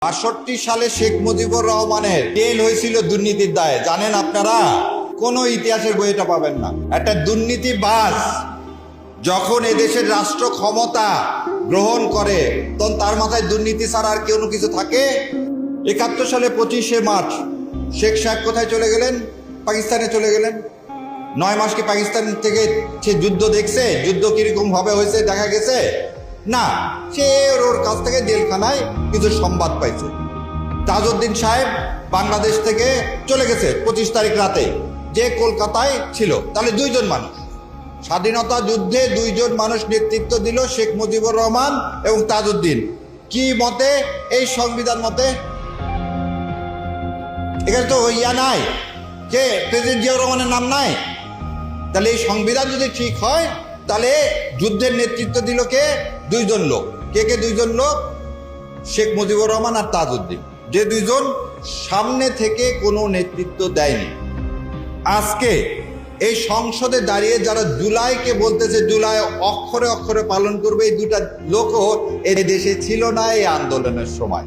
৬২ সালে শেখ মুজিবুর রহমানের জেল হয়েছিল দুর্নীতির দায়ে। জানেন আপনারা? কোনো ইতিহাসের বই এটা পাবেন না। একটা দুর্নীতিবাজ যখন এদেশের রাষ্ট্র ক্ষমতা গ্রহণ করে তখন তার মাথায় দুর্নীতি ছাড়া আর কোনো কিছু থাকে? ৭১ সালে ২৫শে মার্চ শেখ সাহেব কোথায় চলে গেলেন? পাকিস্তানে চলে গেলেন। ৯ মাস কি পাকিস্তান থেকে সে যুদ্ধ দেখছে? যুদ্ধ কিরকম ভাবে হয়েছে দেখা গেছে? না, সে ওর কাছ থেকে জেলখানায় কিছু সংবাদ পাইছে। তাজউদ্দিন সাহেব বাংলাদেশ থেকে চলে গেছে ২৫ তারিখ রাতে, যে কলকাতায় ছিল। তাহলে দুইজন মানুষ, স্বাধীনতা যুদ্ধে দুইজন মানুষ নেতৃত্ব দিল, শেখ মুজিবুর রহমান এবং তাজউদ্দিন। কি মতে? এই সংবিধান মতে। এখানে তো ইয়া নাই, যে প্রেসিডেন্ট জিয়াউর রহমানের নাম নাই। তাহলে এই সংবিধান যদি ঠিক হয় তাহলে যুদ্ধের নেতৃত্ব দিল কে? দুইজন লোক। কে কে দুইজন লোক? শেখ মুজিবুর রহমান আর তাজউদ্দিন, যে দুইজন সামনে থেকে কোনো নেতৃত্ব দেয়নি। আজকে এই সংসদে দাঁড়িয়ে যারা জুলাইকে বলতেছে, জুলাই অক্ষরে অক্ষরে পালন করবে, এই দুটা লোকও এই দেশে ছিল না এই আন্দোলনের সময়।